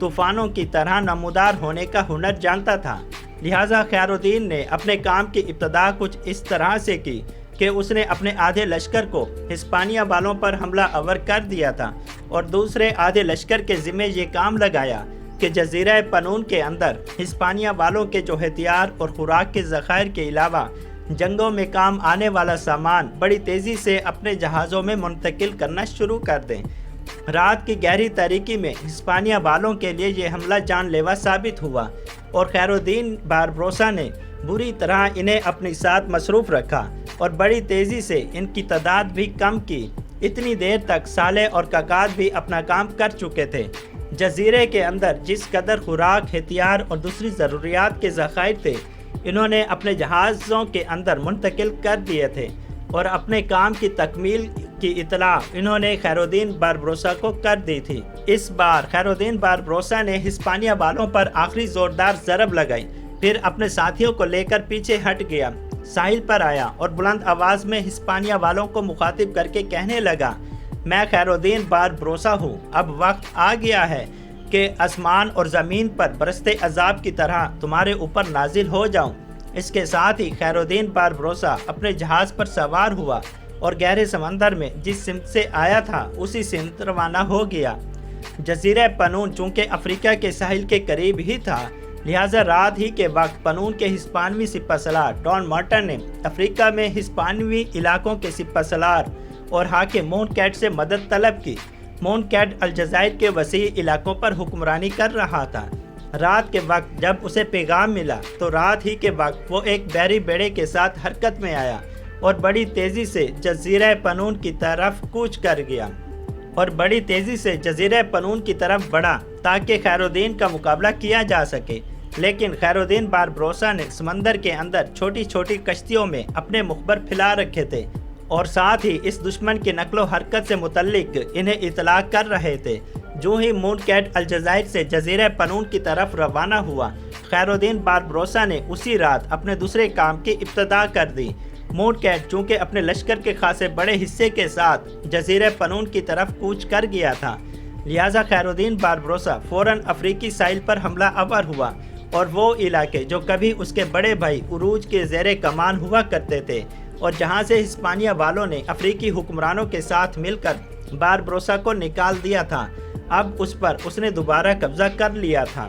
طوفانوں کی طرح نمودار ہونے کا ہنر جانتا تھا۔ لہٰذا خیر الدین نے اپنے کام کی ابتدا کچھ اس طرح سے کی کہ اس نے اپنے آدھے لشکر کو ہسپانیہ والوں پر حملہ آور کر دیا تھا اور دوسرے آدھے لشکر کے ذمہ یہ کام لگایا کہ جزیرہ پنون کے اندر ہسپانیہ والوں کے جو ہتھیار اور خوراک کے ذخائر کے علاوہ جنگوں میں کام آنے والا سامان بڑی تیزی سے اپنے جہازوں میں منتقل کرنا شروع کر دیں۔ رات کی گہری تاریکی میں ہسپانیہ والوں کے لیے یہ حملہ جان لیوا ثابت ہوا اور خیر الدین باربروسا نے بری طرح انہیں اپنے ساتھ مصروف رکھا اور بڑی تیزی سے ان کی تعداد بھی کم کی۔ اتنی دیر تک صالح اور کاکاد بھی اپنا کام کر چکے تھے۔ جزیرے کے اندر جس قدر خوراک، ہتھیار اور دوسری ضروریات کے ذخائر تھے انہوں نے اپنے جہازوں کے اندر منتقل کر دیے تھے اور اپنے کام کی تکمیل کی اطلاع انہوں نے خیر الدین باربروسا کو کر دی تھی۔ اس بار خیر الدین باربروسا نے ہسپانیہ والوں پر آخری زوردار ضرب لگائی، پھر اپنے ساتھیوں کو لے کر پیچھے ہٹ گیا، ساحل پر آیا اور بلند آواز میں ہسپانیہ والوں کو مخاطب کر کے کہنے لگا، میں خیر الدین باربروسا ہوں، اب وقت آ گیا ہے کہ آسمان اور زمین پر برستے عذاب کی طرح تمہارے اوپر نازل ہو جاؤں۔ اس کے ساتھ ہی خیر الدین باربروسا اپنے جہاز پر سوار ہوا اور گہرے سمندر میں جس سمت سے آیا تھا اسی سمت روانہ ہو گیا۔ جزیرہ پنون چونکہ افریقہ کے ساحل کے قریب ہی تھا، لہٰذا رات ہی کے وقت پنون کے ہسپانوی سپہ سالار ڈان مارٹن نے افریقہ میں ہسپانوی علاقوں کے سپہ سالار اور حاکم مونٹ سے مدد طلب کی۔ مونٹ الجزائر کے وسیع علاقوں پر حکمرانی کر رہا تھا۔ رات کے وقت جب اسے پیغام ملا تو رات ہی کے وقت وہ ایک بحری بیڑے کے ساتھ حرکت میں آیا اور بڑی تیزی سے جزیرہ پنون کی طرف کوچ کر گیا بڑھا تاکہ خیر الدین کا مقابلہ کیا جا سکے، لیکن خیر الدین باربروسا نے سمندر کے اندر چھوٹی چھوٹی کشتیوں میں اپنے مخبر پھیلا رکھے تھے اور ساتھ ہی اس دشمن کی نقل و حرکت سے متعلق انہیں اطلاع کر رہے تھے۔ جو ہی مونٹ الجزائر سے جزیرہ پنون کی طرف روانہ ہوا، خیر الدین باربروسا نے اسی رات اپنے دوسرے کام کی ابتدا کر دی۔ مونٹ چونکہ اپنے لشکر کے خاصے بڑے حصے کے ساتھ جزیرہ پنون کی طرف کوچ کر گیا تھا، لہٰذا خیر الدین باربروسا فوراً افریقی ساحل پر حملہ آور ہوا اور وہ علاقے جو کبھی اس کے بڑے بھائی عروج کے زیر کمان ہوا کرتے تھے اور جہاں سے ہسپانیہ والوں نے افریقی حکمرانوں کے ساتھ مل کر باربروسا کو نکال دیا تھا، اب اس پر اس نے دوبارہ قبضہ کر لیا تھا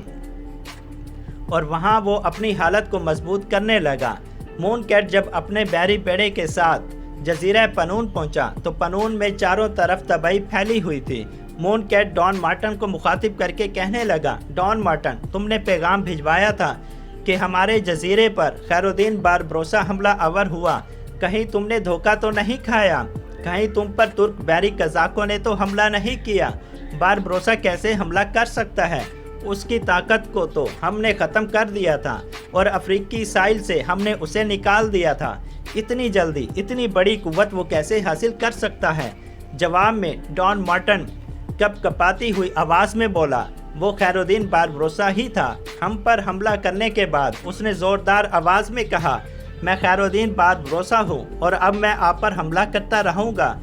اور وہاں وہ اپنی حالت کو مضبوط کرنے لگا۔ مونٹ جب اپنے بحری بیڑے کے ساتھ جزیرہ پنون پہنچا تو پنون میں چاروں طرف تباہی پھیلی ہوئی تھی۔ مونٹ ڈان مارٹن کو مخاطب کر کے کہنے لگا، ڈان مارٹن، تم نے پیغام بھجوایا تھا کہ ہمارے جزیرے پر خیر الدین باربروسا حملہ آور ہوا، کہیں تم نے دھوکہ تو نہیں کھایا؟ کہیں تم پر ترک بحری قزاقوں نے تو حملہ نہیں کیا؟ باربروسا کیسے حملہ کر سکتا ہے؟ اس کی طاقت کو تو ہم نے ختم کر دیا تھا اور افریقی ساحل سے ہم نے اسے نکال دیا تھا، اتنی جلدی اتنی بڑی قوت وہ کیسے حاصل کر سکتا ہے؟ جواب میں ڈان مارٹن کپ کپاتی ہوئی آواز میں بولا، وہ خیر الدین باربروسا ہی تھا۔ ہم پر حملہ کرنے کے بعد اس نے زوردار آواز میں کہا، میں خیر الدین باربروسا ہوں اور اب میں آپ پر حملہ کرتا رہوں گا۔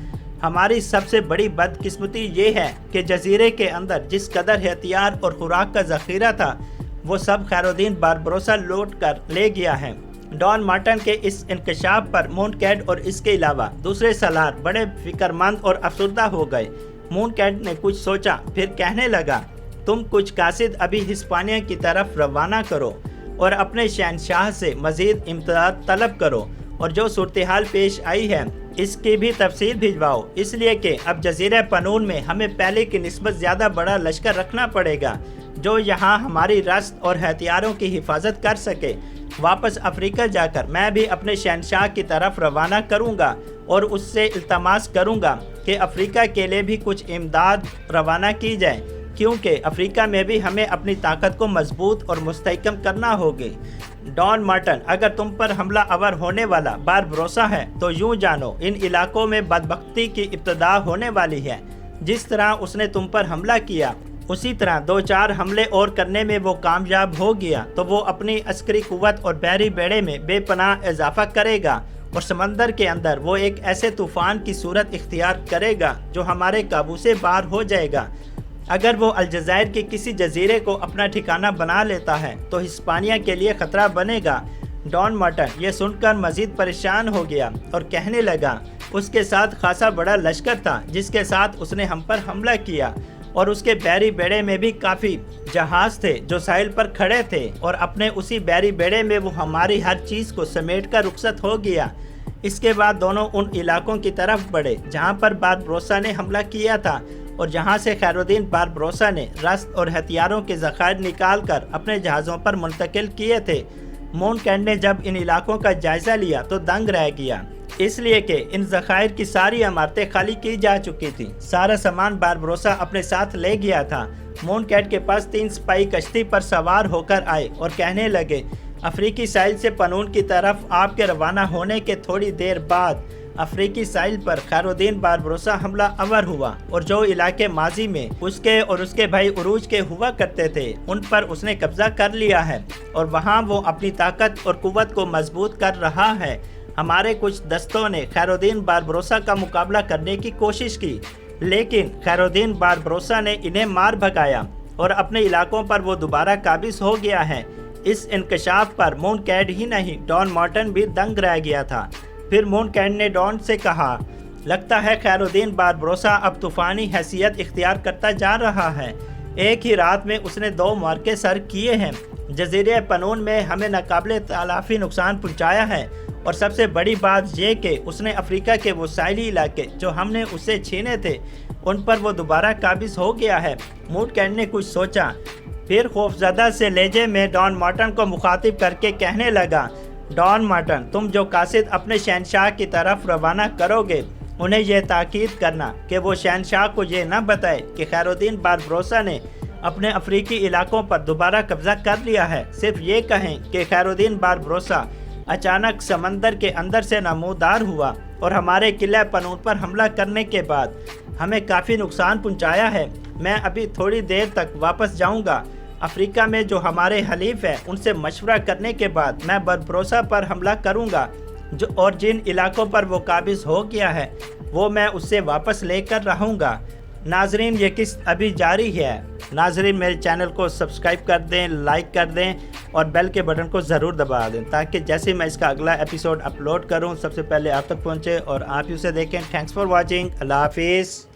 ہماری سب سے بڑی بدقسمتی یہ ہے کہ جزیرے کے اندر جس قدر ہتھیار اور خوراک کا ذخیرہ تھا وہ سب خیر الدین باربروسا لوٹ کر لے گیا ہے۔ ڈان مارٹن کے اس انکشاف پر مونٹ اور اس کے علاوہ دوسرے سالار بڑے فکر مند اور افسردہ ہو گئے۔ مونٹ نے کچھ سوچا، پھر کہنے لگا، تم کچھ قاصد ابھی ہسپانیہ کی طرف روانہ کرو اور اپنے شہنشاہ سے مزید امداد طلب کرو اور جو صورتحال پیش آئی ہے اس کی بھی تفصیل بھجواؤ، اس لیے کہ اب جزیرہ پنون میں ہمیں پہلے کی نسبت زیادہ بڑا لشکر رکھنا پڑے گا جو یہاں ہماری رسد اور ہتھیاروں کی حفاظت کر سکے۔ واپس افریقہ جا کر میں بھی اپنے شہنشاہ کی طرف روانہ کروں گا اور اس سے التماس کروں گا کہ افریقہ کے لیے بھی کچھ امداد روانہ کی جائے، کیونکہ افریقہ میں بھی ہمیں اپنی طاقت کو مضبوط اور مستحکم کرنا ہوگی۔ ڈان مارٹن، اگر تم پر حملہ آور ہونے والا باربروسا ہے تو یوں جانو ان علاقوں میں بدبختی کی ابتدا ہونے والی ہے۔ جس طرح اس نے تم پر حملہ کیا اسی طرح 2-4 حملے اور کرنے میں وہ کامیاب ہو گیا تو وہ اپنی عسکری قوت اور بحری بیڑے میں بے پناہ اضافہ کرے گا اور سمندر کے اندر وہ ایک ایسے طوفان کی صورت اختیار کرے گا جو ہمارے قابو سے باہر ہو جائے گا۔ اگر وہ الجزائر کے کسی جزیرے کو اپنا ٹھکانہ بنا لیتا ہے تو ہسپانیہ کے لیے خطرہ بنے گا۔ ڈان مارٹن یہ سن کر مزید پریشان ہو گیا اور کہنے لگا اس کے ساتھ خاصا بڑا لشکر تھا جس کے ساتھ اس نے ہم پر حملہ کیا، اور اس کے بحری بیڑے میں بھی کافی جہاز تھے جو ساحل پر کھڑے تھے، اور اپنے اسی بحری بیڑے میں وہ ہماری ہر چیز کو سمیٹ کر رخصت ہو گیا۔ اس کے بعد دونوں ان علاقوں کی طرف بڑھے جہاں پر باربروسا نے حملہ کیا تھا، اور جہاں سے خیر الدین باربروسا نے رسد اور ہتھیاروں کے ذخائر نکال کر اپنے جہازوں پر منتقل کیے تھے۔ مونکیڈ نے جب ان علاقوں کا جائزہ لیا تو دنگ رہ گیا، اس لیے کہ ان ذخائر کی ساری عمارتیں خالی کی جا چکی تھیں۔ سارا سامان باربروسا اپنے ساتھ لے گیا تھا۔ مونکیڈ کے پاس 3 سپاہی کشتی پر سوار ہو کر آئے اور کہنے لگے افریقی ساحل سے پنون کی طرف آپ کے روانہ ہونے کے تھوڑی دیر بعد افریقی ساحل پر خیر الدین باربروسا حملہ آور ہوا، اور جو علاقے ماضی میں اس کے اور اس کے بھائی عروج کے ہوا کرتے تھے ان پر اس نے قبضہ کر لیا ہے، اور وہاں وہ اپنی طاقت اور قوت کو مضبوط کر رہا ہے۔ ہمارے کچھ دستوں نے خیر الدین باربروسا کا مقابلہ کرنے کی کوشش کی، لیکن خیر الدین باربروسا نے انہیں مار بھگایا اور اپنے علاقوں پر وہ دوبارہ قابض ہو گیا ہے۔ اس انکشاف پر مونکیڈ ہی نہیں ڈان مارٹن بھی دنگ رہ گیا تھا۔ پھر مونکیڈ نے ڈان سے کہا لگتا ہے خیر الدین باربروسا اب طوفانی حیثیت اختیار کرتا جا رہا ہے۔ ایک ہی رات میں اس نے 2 معرکے سر کیے ہیں، جزیرے پنون میں ہمیں ناقابل تلافی نقصان پہنچایا ہے، اور سب سے بڑی بات یہ کہ اس نے افریقہ کے وہ ساحلی علاقے جو ہم نے اسے چھینے تھے ان پر وہ دوبارہ قابض ہو گیا ہے۔ مونکیڈ نے کچھ سوچا، پھر خوفزدہ سے لہجے میں ڈان مارٹن کو مخاطب کر کے کہنے لگا ڈان مارٹن، تم جو قاصد اپنے شہنشاہ کی طرف روانہ کرو گے انہیں یہ تاکید کرنا کہ وہ شہنشاہ کو یہ نہ بتائے کہ خیر الدین باربروسا نے اپنے افریقی علاقوں پر دوبارہ قبضہ کر لیا ہے۔ صرف یہ کہیں کہ خیر الدین باربروسا اچانک سمندر کے اندر سے نمودار ہوا اور ہمارے قلعہ پنون پر حملہ کرنے کے بعد ہمیں کافی نقصان پہنچایا ہے۔ میں ابھی تھوڑی دیر تک واپس جاؤں گا۔ افریقہ میں جو ہمارے حلیف ہیں ان سے مشورہ کرنے کے بعد میں باربروسا پر حملہ کروں گا، اور جن علاقوں پر وہ قابض ہو گیا ہے وہ میں اس سے واپس لے کر رہوں گا۔ ناظرین یہ قسط ابھی جاری ہے۔ ناظرین میرے چینل کو سبسکرائب کر دیں، لائک کر دیں اور بیل کے بٹن کو ضرور دبا دیں تاکہ جیسے میں اس کا اگلا ایپیسوڈ اپلوڈ کروں سب سے پہلے آپ تک پہنچے اور آپ ہی اسے دیکھیں۔ Thanks for watching. اللہ حافظ۔